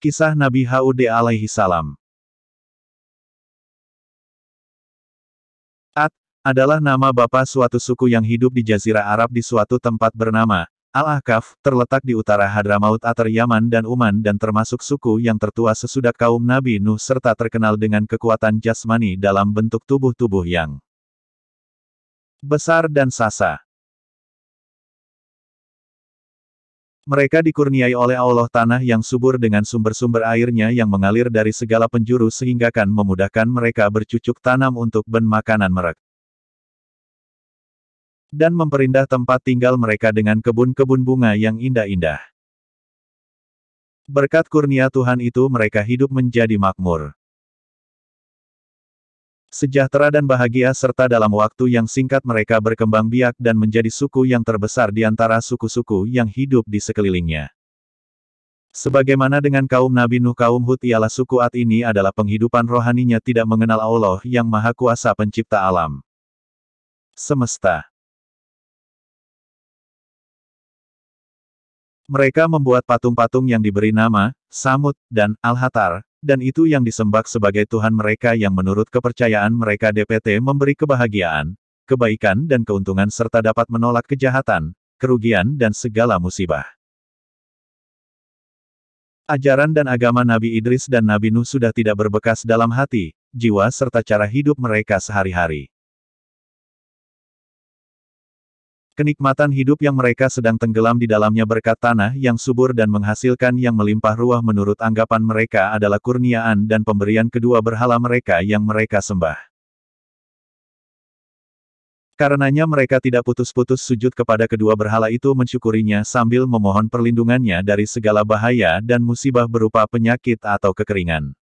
Kisah Nabi Hud alaihi salam. Ad adalah nama bapa suatu suku yang hidup di Jazirah Arab di suatu tempat bernama Al-Ahqaf, terletak di utara Hadramaut Atar Yaman dan Uman dan termasuk suku yang tertua sesudah kaum Nabi Nuh serta terkenal dengan kekuatan jasmani dalam bentuk tubuh-tubuh yang besar dan sasa. Mereka dikurniai oleh Allah tanah yang subur dengan sumber-sumber airnya yang mengalir dari segala penjuru sehingga kan memudahkan mereka bercucuk tanam untuk ben makanan merek. Dan memperindah tempat tinggal mereka dengan kebun-kebun bunga yang indah-indah. Berkat kurnia Tuhan itu mereka hidup menjadi makmur, sejahtera dan bahagia serta dalam waktu yang singkat mereka berkembang biak dan menjadi suku yang terbesar di antara suku-suku yang hidup di sekelilingnya. Sebagaimana dengan kaum Nabi Nuh, kaum Hud ialah suku Ad ini adalah penghidupan rohaninya tidak mengenal Allah yang Maha Kuasa Pencipta alam semesta. Mereka membuat patung-patung yang diberi nama Samud dan Al-Hatar, dan itu yang disembah sebagai Tuhan mereka yang menurut kepercayaan mereka DPT memberi kebahagiaan, kebaikan dan keuntungan serta dapat menolak kejahatan, kerugian dan segala musibah. Ajaran dan agama Nabi Idris dan Nabi Nuh sudah tidak berbekas dalam hati, jiwa serta cara hidup mereka sehari-hari. Kenikmatan hidup yang mereka sedang tenggelam di dalamnya berkat tanah yang subur dan menghasilkan yang melimpah ruah menurut anggapan mereka adalah kurniaan dan pemberian kedua berhala mereka yang mereka sembah. Karenanya mereka tidak putus-putus sujud kepada kedua berhala itu mensyukurinya sambil memohon perlindungannya dari segala bahaya dan musibah berupa penyakit atau kekeringan.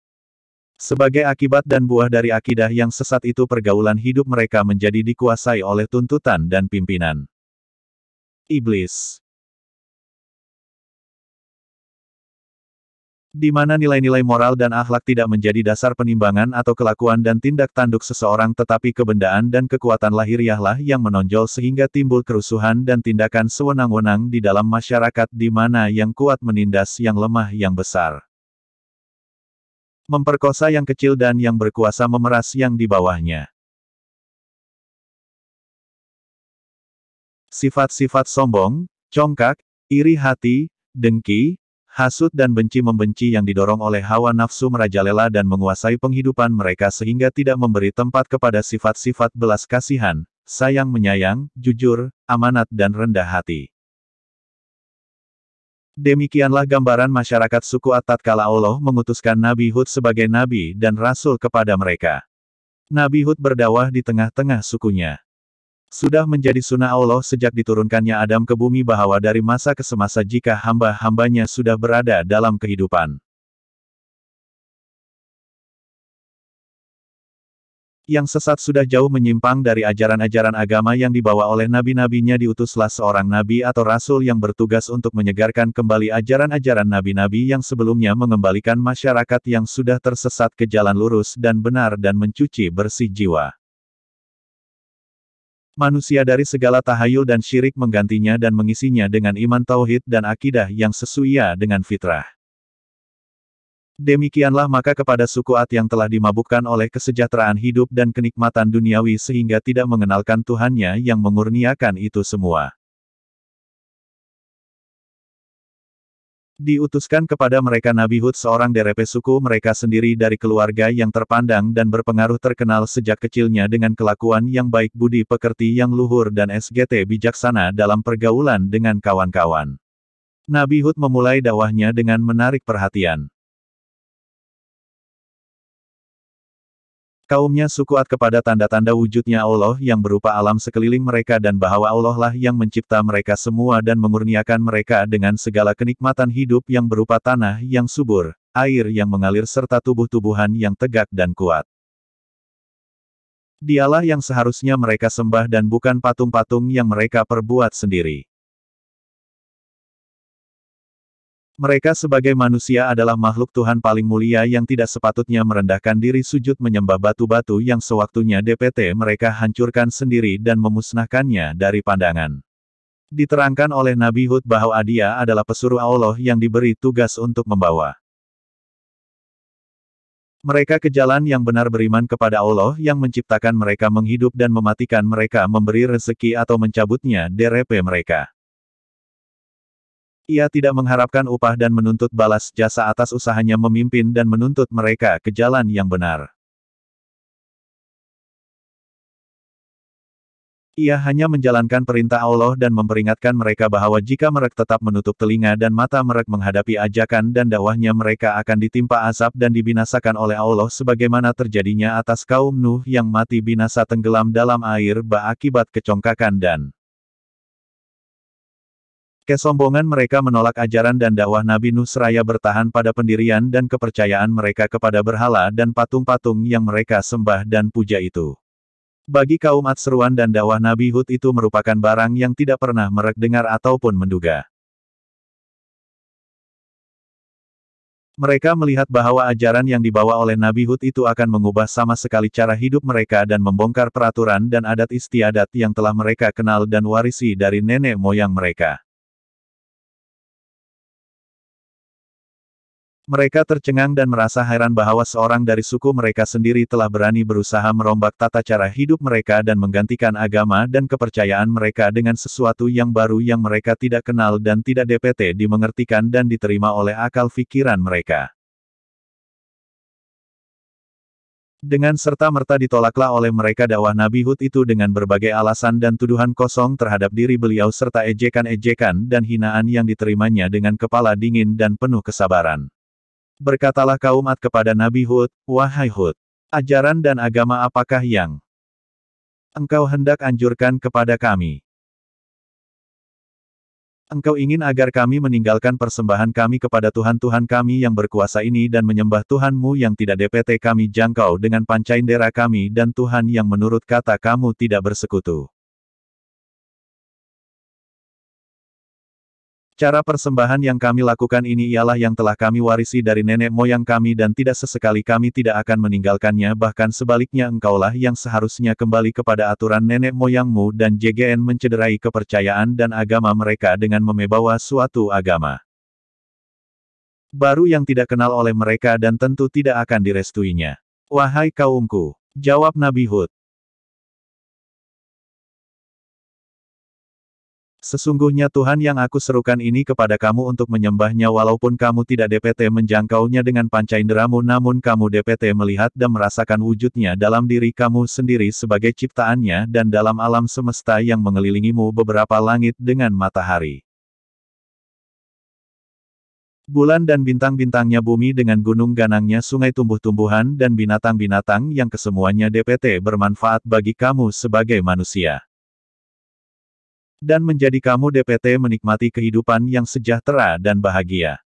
Sebagai akibat dan buah dari akidah yang sesat itu pergaulan hidup mereka menjadi dikuasai oleh tuntutan dan pimpinan iblis, di mana nilai-nilai moral dan akhlak tidak menjadi dasar penimbangan atau kelakuan dan tindak tanduk seseorang tetapi kebendaan dan kekuatan lahiriahlah yang menonjol sehingga timbul kerusuhan dan tindakan sewenang-wenang di dalam masyarakat di mana yang kuat menindas yang lemah yang besar, memperkosa yang kecil dan yang berkuasa memeras yang di bawahnya. Sifat-sifat sombong, congkak, iri hati, dengki, hasut dan benci-membenci yang didorong oleh hawa nafsu merajalela dan menguasai penghidupan mereka sehingga tidak memberi tempat kepada sifat-sifat belas kasihan, sayang menyayang, jujur, amanat dan rendah hati. Demikianlah gambaran masyarakat suku Ad tatkala Allah mengutuskan Nabi Hud sebagai nabi dan rasul kepada mereka. Nabi Hud berdakwah di tengah-tengah sukunya. Sudah menjadi sunnah Allah sejak diturunkannya Adam ke bumi bahwa dari masa ke semasa jika hamba-hambanya sudah berada dalam kehidupan yang sesat sudah jauh menyimpang dari ajaran-ajaran agama yang dibawa oleh nabi-nabinya diutuslah seorang nabi atau rasul yang bertugas untuk menyegarkan kembali ajaran-ajaran nabi-nabi yang sebelumnya mengembalikan masyarakat yang sudah tersesat ke jalan lurus dan benar dan mencuci bersih jiwa manusia dari segala tahayul dan syirik menggantinya dan mengisinya dengan iman tauhid dan akidah yang sesuai dengan fitrah. Demikianlah maka kepada suku Ad yang telah dimabukkan oleh kesejahteraan hidup dan kenikmatan duniawi sehingga tidak mengenalkan Tuhannya yang mengurniakan itu semua. Diutuskan kepada mereka Nabi Hud seorang DRP suku mereka sendiri dari keluarga yang terpandang dan berpengaruh terkenal sejak kecilnya dengan kelakuan yang baik budi pekerti yang luhur dan SGT bijaksana dalam pergaulan dengan kawan-kawan. Nabi Hud memulai dakwahnya dengan menarik perhatian kaumnya suku Ad kepada tanda-tanda wujudnya Allah yang berupa alam sekeliling mereka dan bahwa Allah lah yang mencipta mereka semua dan mengurniakan mereka dengan segala kenikmatan hidup yang berupa tanah yang subur, air yang mengalir serta tubuh-tubuhan yang tegak dan kuat. Dialah yang seharusnya mereka sembah dan bukan patung-patung yang mereka perbuat sendiri. Mereka sebagai manusia adalah makhluk Tuhan paling mulia yang tidak sepatutnya merendahkan diri sujud menyembah batu-batu yang sewaktunya DPT mereka hancurkan sendiri dan memusnahkannya dari pandangan. Diterangkan oleh Nabi Hud bahwa dia adalah pesuruh Allah yang diberi tugas untuk membawa Mereka ke jalan yang benar beriman kepada Allah yang menciptakan mereka, menghidup dan mematikan mereka, memberi rezeki atau mencabutnya dari mereka. Ia tidak mengharapkan upah dan menuntut balas jasa atas usahanya memimpin dan menuntut mereka ke jalan yang benar. Ia hanya menjalankan perintah Allah dan memperingatkan mereka bahwa jika mereka tetap menutup telinga dan mata mereka menghadapi ajakan dan dakwahnya, mereka akan ditimpa azab dan dibinasakan oleh Allah sebagaimana terjadinya atas kaum Nuh yang mati binasa tenggelam dalam air bah akibat kecongkakan dan kesombongan mereka menolak ajaran dan dakwah Nabi Nuh seraya bertahan pada pendirian dan kepercayaan mereka kepada berhala dan patung-patung yang mereka sembah dan puja itu. Bagi kaum Ad, seruan dan dakwah Nabi Hud itu merupakan barang yang tidak pernah mereka dengar ataupun menduga. Mereka melihat bahwa ajaran yang dibawa oleh Nabi Hud itu akan mengubah sama sekali cara hidup mereka dan membongkar peraturan dan adat istiadat yang telah mereka kenal dan warisi dari nenek moyang mereka. Mereka tercengang dan merasa heran bahwa seorang dari suku mereka sendiri telah berani berusaha merombak tata cara hidup mereka dan menggantikan agama dan kepercayaan mereka dengan sesuatu yang baru yang mereka tidak kenal dan tidak dapat dimengertikan dan diterima oleh akal pikiran mereka. Dengan serta-merta ditolaklah oleh mereka dakwah Nabi Hud itu dengan berbagai alasan dan tuduhan kosong terhadap diri beliau serta ejekan-ejekan dan hinaan yang diterimanya dengan kepala dingin dan penuh kesabaran. Berkatalah kaum Ad kepada Nabi Hud, "Wahai Hud, ajaran dan agama apakah yang engkau hendak anjurkan kepada kami? Engkau ingin agar kami meninggalkan persembahan kami kepada Tuhan-Tuhan kami yang berkuasa ini dan menyembah Tuhanmu yang tidak dapat kami jangkau dengan pancaindera kami dan Tuhan yang menurut kata kamu tidak bersekutu. Cara persembahan yang kami lakukan ini ialah yang telah kami warisi dari nenek moyang kami dan tidak sesekali kami tidak akan meninggalkannya, bahkan sebaliknya engkaulah yang seharusnya kembali kepada aturan nenek moyangmu dan JGN mencederai kepercayaan dan agama mereka dengan membawa suatu agama baru yang tidak kenal oleh mereka dan tentu tidak akan direstuinya. Wahai kaumku," jawab Nabi Hud, "sesungguhnya Tuhan yang aku serukan ini kepada kamu untuk menyembahnya walaupun kamu tidak dapat menjangkaunya dengan pancainderamu, namun kamu dapat melihat dan merasakan wujudnya dalam diri kamu sendiri sebagai ciptaannya dan dalam alam semesta yang mengelilingimu, beberapa langit dengan matahari, bulan dan bintang-bintangnya, bumi dengan gunung-ganangnya, sungai, tumbuh-tumbuhan dan binatang-binatang yang kesemuanya dapat bermanfaat bagi kamu sebagai manusia. Dan menjadi kamu dapat menikmati kehidupan yang sejahtera dan bahagia.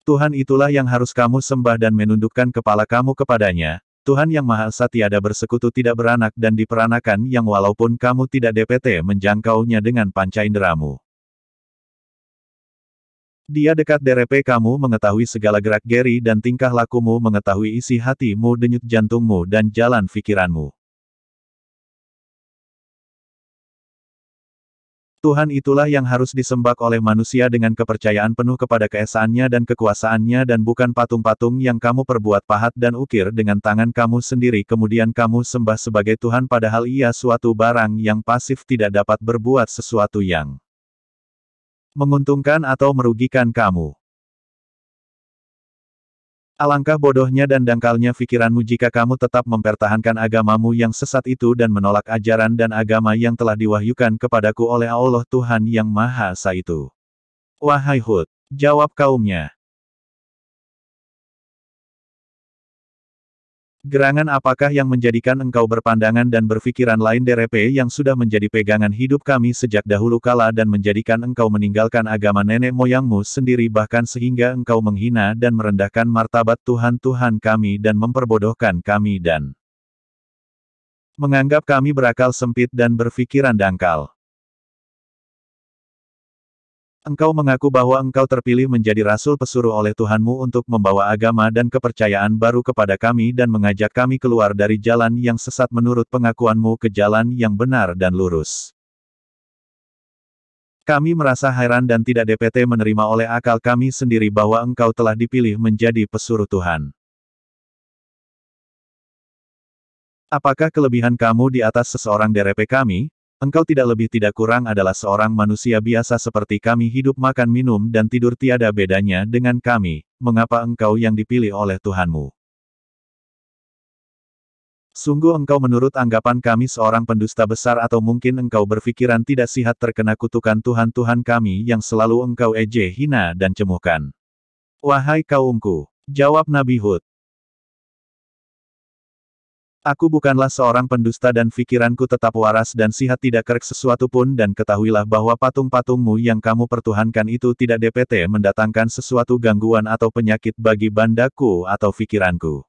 Tuhan itulah yang harus kamu sembah dan menundukkan kepala kamu kepadanya, Tuhan yang Maha Esa, tiada bersekutu, tidak beranak dan diperanakan, yang walaupun kamu tidak dapat menjangkaunya dengan pancainderamu, Dia dekat dari kamu, mengetahui segala gerak geri dan tingkah lakumu, mengetahui isi hatimu, denyut jantungmu dan jalan pikiranmu. Tuhan itulah yang harus disembah oleh manusia dengan kepercayaan penuh kepada keesaannya dan kekuasaannya dan bukan patung-patung yang kamu perbuat pahat dan ukir dengan tangan kamu sendiri kemudian kamu sembah sebagai Tuhan, padahal ia suatu barang yang pasif, tidak dapat berbuat sesuatu yang menguntungkan atau merugikan kamu. Alangkah bodohnya dan dangkalnya pikiranmu jika kamu tetap mempertahankan agamamu yang sesat itu dan menolak ajaran dan agama yang telah diwahyukan kepadaku oleh Allah Tuhan yang Maha Esa itu." "Wahai Hud," jawab kaumnya, "gerangan apakah yang menjadikan engkau berpandangan dan berpikiran lain dari yang sudah menjadi pegangan hidup kami sejak dahulu kala dan menjadikan engkau meninggalkan agama nenek moyangmu sendiri bahkan sehingga engkau menghina dan merendahkan martabat Tuhan-Tuhan kami dan memperbodohkan kami dan menganggap kami berakal sempit dan berpikiran dangkal. Engkau mengaku bahwa engkau terpilih menjadi rasul pesuruh oleh Tuhanmu untuk membawa agama dan kepercayaan baru kepada kami dan mengajak kami keluar dari jalan yang sesat menurut pengakuanmu ke jalan yang benar dan lurus. Kami merasa heran dan tidak dapat menerima oleh akal kami sendiri bahwa engkau telah dipilih menjadi pesuruh Tuhan. Apakah kelebihan kamu di atas seseorang DRP kami? Engkau tidak lebih tidak kurang adalah seorang manusia biasa seperti kami, hidup makan minum dan tidur tiada bedanya dengan kami. Mengapa engkau yang dipilih oleh Tuhanmu? Sungguh engkau menurut anggapan kami seorang pendusta besar, atau mungkin engkau berpikiran tidak sihat terkena kutukan Tuhan-Tuhan kami yang selalu engkau ejek, hina dan cemuhkan. Wahai kaumku, jawab Nabi Hud. Aku bukanlah seorang pendusta dan pikiranku tetap waras dan sihat, tidak kerek sesuatu pun, dan ketahuilah bahwa patung-patungmu yang kamu pertuhankan itu tidak dapat mendatangkan sesuatu gangguan atau penyakit bagi bandaku atau pikiranku.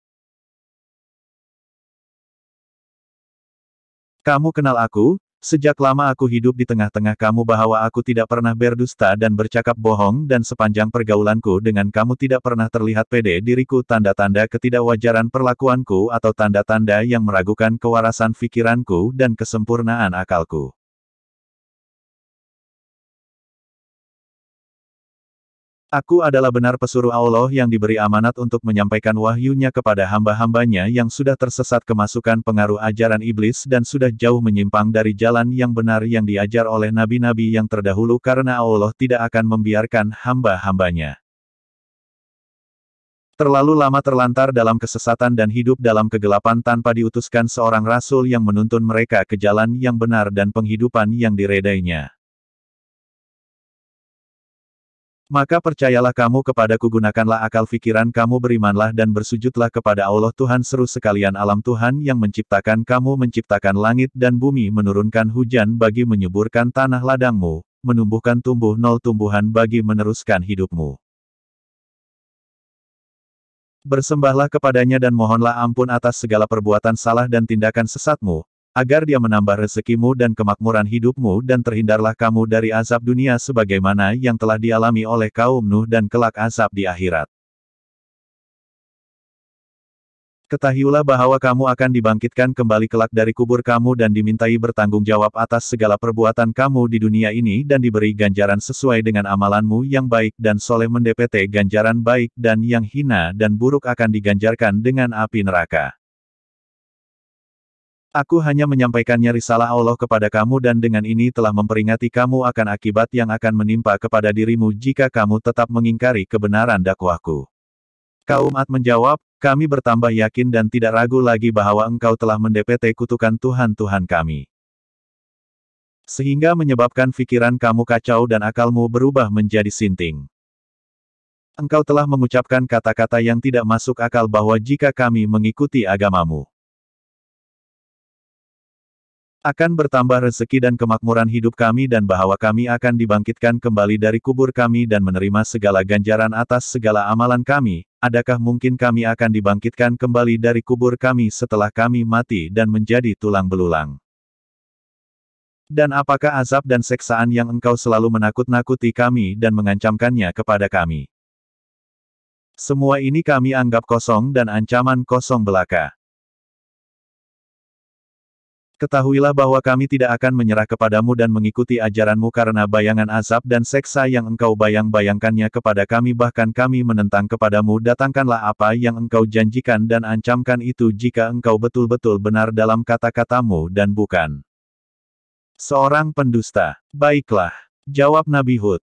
Kamu kenal aku? Sejak lama aku hidup di tengah-tengah kamu bahwa aku tidak pernah berdusta dan bercakap bohong, dan sepanjang pergaulanku dengan kamu tidak pernah terlihat pede diriku tanda-tanda ketidakwajaran perlakuanku atau tanda-tanda yang meragukan kewarasan pikiranku dan kesempurnaan akalku. Aku adalah benar pesuruh Allah yang diberi amanat untuk menyampaikan wahyu-Nya kepada hamba-hambanya yang sudah tersesat kemasukan pengaruh ajaran iblis dan sudah jauh menyimpang dari jalan yang benar yang diajar oleh nabi-nabi yang terdahulu, karena Allah tidak akan membiarkan hamba-hambanya terlalu lama terlantar dalam kesesatan dan hidup dalam kegelapan tanpa diutuskan seorang rasul yang menuntun mereka ke jalan yang benar dan penghidupan yang diredainya. Maka percayalah kamu kepadaku, gunakanlah akal pikiran kamu, berimanlah dan bersujudlah kepada Allah Tuhan seru sekalian alam, Tuhan yang menciptakan kamu, menciptakan langit dan bumi, menurunkan hujan bagi menyuburkan tanah ladangmu, menumbuhkan tumbuhan bagi meneruskan hidupmu. Bersembahlah kepadanya dan mohonlah ampun atas segala perbuatan salah dan tindakan sesatmu, agar Dia menambah rezekimu dan kemakmuran hidupmu, dan terhindarlah kamu dari azab dunia sebagaimana yang telah dialami oleh kaum Nuh dan kelak azab di akhirat. Ketahuilah bahwa kamu akan dibangkitkan kembali kelak dari kubur kamu dan dimintai bertanggung jawab atas segala perbuatan kamu di dunia ini dan diberi ganjaran sesuai dengan amalanmu, yang baik dan soleh mendapati ganjaran baik, dan yang hina dan buruk akan diganjarkan dengan api neraka. Aku hanya menyampaikannya risalah Allah kepada kamu, dan dengan ini telah memperingati kamu akan akibat yang akan menimpa kepada dirimu jika kamu tetap mengingkari kebenaran dakwahku. Kaum Ad menjawab, kami bertambah yakin dan tidak ragu lagi bahwa engkau telah mendapati kutukan Tuhan-Tuhan kami, sehingga menyebabkan pikiran kamu kacau dan akalmu berubah menjadi sinting. Engkau telah mengucapkan kata-kata yang tidak masuk akal bahwa jika kami mengikuti agamamu, akan bertambah rezeki dan kemakmuran hidup kami, dan bahwa kami akan dibangkitkan kembali dari kubur kami dan menerima segala ganjaran atas segala amalan kami. Adakah mungkin kami akan dibangkitkan kembali dari kubur kami setelah kami mati dan menjadi tulang belulang? Dan apakah azab dan seksaan yang engkau selalu menakut-nakuti kami dan mengancamkannya kepada kami? Semua ini kami anggap kosong dan ancaman kosong belaka. Ketahuilah bahwa kami tidak akan menyerah kepadamu dan mengikuti ajaranmu karena bayangan azab dan seksa yang engkau bayang-bayangkannya kepada kami, bahkan kami menentang kepadamu, datangkanlah apa yang engkau janjikan dan ancamkan itu jika engkau betul-betul benar dalam kata-katamu dan bukan seorang pendusta. Baiklah, jawab Nabi Hud.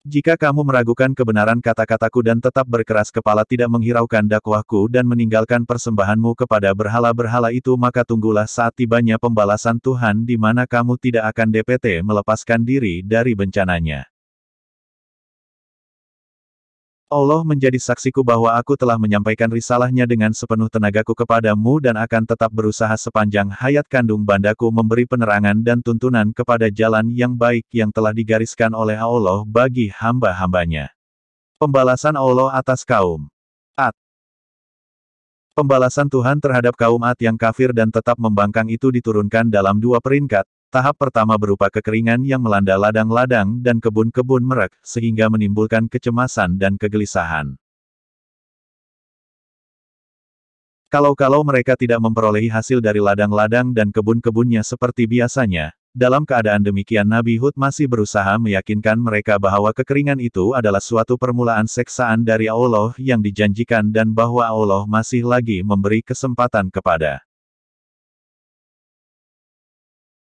Jika kamu meragukan kebenaran kata-kataku dan tetap berkeras kepala tidak menghiraukan dakwahku dan meninggalkan persembahanmu kepada berhala-berhala itu, maka tunggulah saat tibanya pembalasan Tuhan di mana kamu tidak akan dapat melepaskan diri dari bencananya. Allah menjadi saksiku bahwa aku telah menyampaikan risalahnya dengan sepenuh tenagaku kepadamu dan akan tetap berusaha sepanjang hayat kandung bandaku memberi penerangan dan tuntunan kepada jalan yang baik yang telah digariskan oleh Allah bagi hamba-hambanya. Pembalasan Allah atas kaum Ad. Pembalasan Tuhan terhadap kaum Ad yang kafir dan tetap membangkang itu diturunkan dalam dua peringkat. Tahap pertama berupa kekeringan yang melanda ladang-ladang dan kebun-kebun merek, sehingga menimbulkan kecemasan dan kegelisahan. Kalau mereka tidak memperolehi hasil dari ladang-ladang dan kebun-kebunnya seperti biasanya, Dalam keadaan demikian Nabi Hud masih berusaha meyakinkan mereka bahwa kekeringan itu adalah suatu permulaan seksaan dari Allah yang dijanjikan dan bahwa Allah masih lagi memberi kesempatan kepada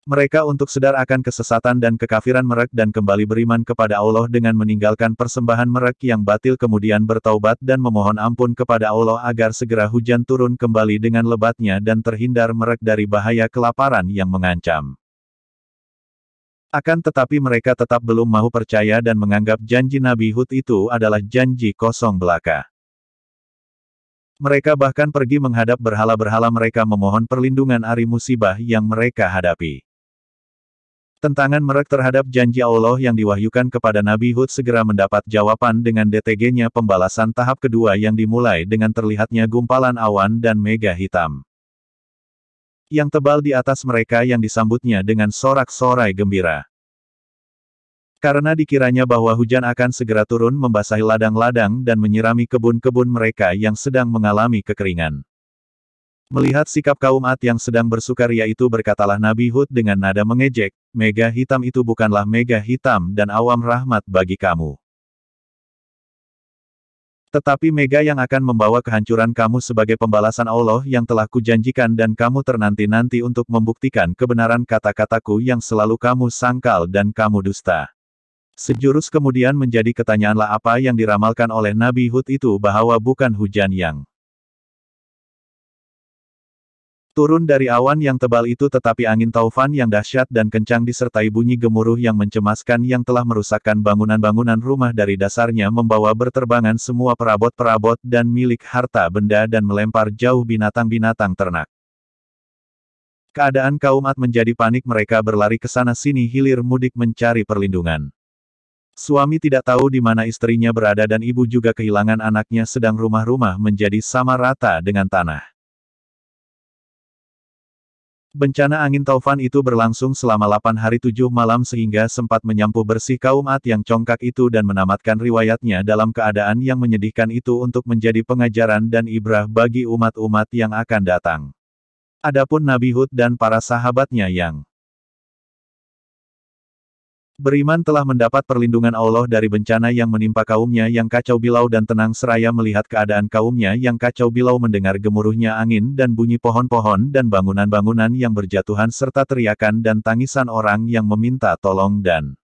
mereka untuk sadar akan kesesatan dan kekafiran mereka dan kembali beriman kepada Allah dengan meninggalkan persembahan mereka yang batil kemudian bertaubat dan memohon ampun kepada Allah agar segera hujan turun kembali dengan lebatnya dan terhindar mereka dari bahaya kelaparan yang mengancam. Akan tetapi mereka tetap belum mau percaya dan menganggap janji Nabi Hud itu adalah janji kosong belaka. Mereka bahkan pergi menghadap berhala-berhala mereka memohon perlindungan dari musibah yang mereka hadapi. Tentangan mereka terhadap janji Allah yang diwahyukan kepada Nabi Hud segera mendapat jawaban dengan DTG-nya pembalasan tahap kedua yang dimulai dengan terlihatnya gumpalan awan dan mega hitam yang tebal di atas mereka yang disambutnya dengan sorak-sorai gembira. Karena dikiranya bahwa hujan akan segera turun membasahi ladang-ladang dan menyirami kebun-kebun mereka yang sedang mengalami kekeringan. Melihat sikap kaum Ad yang sedang bersukaria itu berkatalah Nabi Hud dengan nada mengejek, mega hitam itu bukanlah mega hitam dan awam rahmat bagi kamu. Tetapi mega yang akan membawa kehancuran kamu sebagai pembalasan Allah yang telah kujanjikan dan kamu ternanti-nanti untuk membuktikan kebenaran kata-kataku yang selalu kamu sangkal dan kamu dusta. Sejurus kemudian menjadi ketanyaanlah apa yang diramalkan oleh Nabi Hud itu bahwa bukan hujan yang turun dari awan yang tebal itu tetapi angin taufan yang dahsyat dan kencang disertai bunyi gemuruh yang mencemaskan yang telah merusakkan bangunan-bangunan rumah dari dasarnya membawa berterbangan semua perabot-perabot dan milik harta benda dan melempar jauh binatang-binatang ternak. Keadaan kaum Ad menjadi panik mereka berlari ke sana sini hilir mudik mencari perlindungan. Suami tidak tahu di mana istrinya berada dan ibu juga kehilangan anaknya sedang rumah-rumah menjadi sama rata dengan tanah. Bencana angin taufan itu berlangsung selama 8 hari 7 malam sehingga sempat menyampuh bersih kaum Ad yang congkak itu dan menamatkan riwayatnya dalam keadaan yang menyedihkan itu untuk menjadi pengajaran dan ibrah bagi umat-umat yang akan datang. Adapun Nabi Hud dan para sahabatnya yang beriman telah mendapat perlindungan Allah dari bencana yang menimpa kaumnya yang kacau bilau dan tenang seraya melihat keadaan kaumnya yang kacau bilau mendengar gemuruhnya angin dan bunyi pohon-pohon dan bangunan-bangunan yang berjatuhan serta teriakan dan tangisan orang yang meminta tolong dan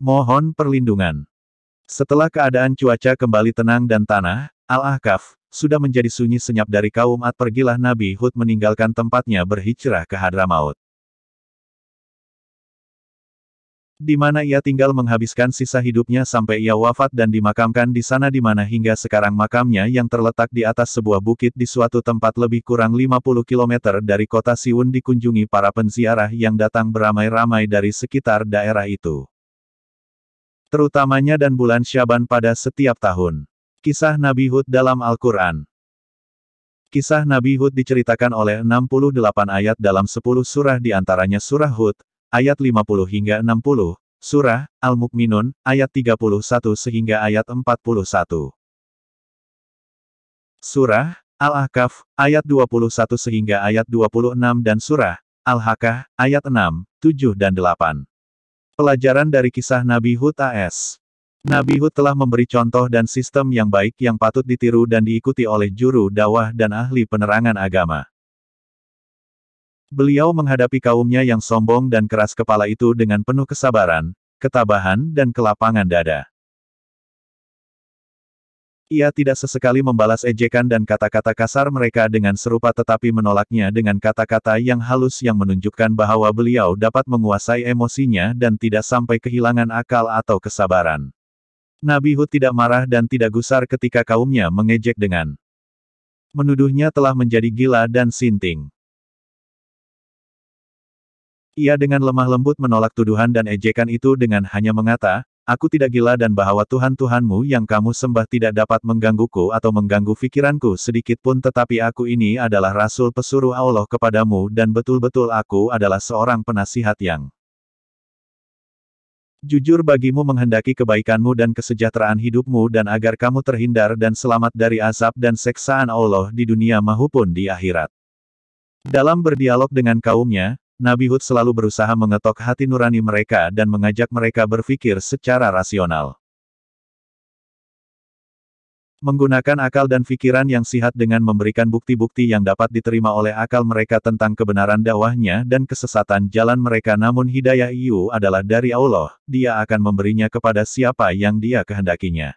mohon perlindungan. Setelah keadaan cuaca kembali tenang dan tanah, Al-Ahqaf, sudah menjadi sunyi senyap dari kaum Ad pergilah Nabi Hud meninggalkan tempatnya berhijrah ke Hadramaut. Di mana ia tinggal menghabiskan sisa hidupnya sampai ia wafat dan dimakamkan di sana di mana hingga sekarang makamnya yang terletak di atas sebuah bukit di suatu tempat lebih kurang 50 km dari kota Siwun dikunjungi para penziarah yang datang beramai-ramai dari sekitar daerah itu. Terutamanya dan bulan Syaban pada setiap tahun. Kisah Nabi Hud dalam Al-Quran. Kisah Nabi Hud diceritakan oleh 68 ayat dalam 10 surah di antaranya surah Hud, ayat 50 hingga 60, surah Al-Mu'minun, ayat 31 sehingga ayat 41. Surah Al-Ahqaf, ayat 21 sehingga ayat 26 dan surah Al-Haqqah, ayat 6, 7 dan 8. Pelajaran dari kisah Nabi Hud AS. Nabi Hud telah memberi contoh dan sistem yang baik yang patut ditiru dan diikuti oleh juru dakwah dan ahli penerangan agama. Beliau menghadapi kaumnya yang sombong dan keras kepala itu dengan penuh kesabaran, ketabahan dan kelapangan dada. Ia tidak sesekali membalas ejekan dan kata-kata kasar mereka dengan serupa tetapi menolaknya dengan kata-kata yang halus yang menunjukkan bahwa beliau dapat menguasai emosinya dan tidak sampai kehilangan akal atau kesabaran. Nabi Hud tidak marah dan tidak gusar ketika kaumnya mengejek dengan menuduhnya telah menjadi gila dan sinting. Ia dengan lemah lembut menolak tuduhan dan ejekan itu dengan hanya mengata, aku tidak gila dan bahwa Tuhan-Tuhanmu yang kamu sembah tidak dapat menggangguku atau mengganggu pikiranku sedikit pun tetapi aku ini adalah Rasul pesuruh Allah kepadamu dan betul-betul aku adalah seorang penasihat yang jujur bagimu menghendaki kebaikanmu dan kesejahteraan hidupmu dan agar kamu terhindar dan selamat dari azab dan seksaan Allah di dunia maupun di akhirat. Dalam berdialog dengan kaumnya, Nabi Hud selalu berusaha mengetok hati nurani mereka dan mengajak mereka berpikir secara rasional. Menggunakan akal dan pikiran yang sihat dengan memberikan bukti-bukti yang dapat diterima oleh akal mereka tentang kebenaran dakwahnya dan kesesatan jalan mereka, namun hidayah itu adalah dari Allah, Dia akan memberinya kepada siapa yang Dia kehendakinya.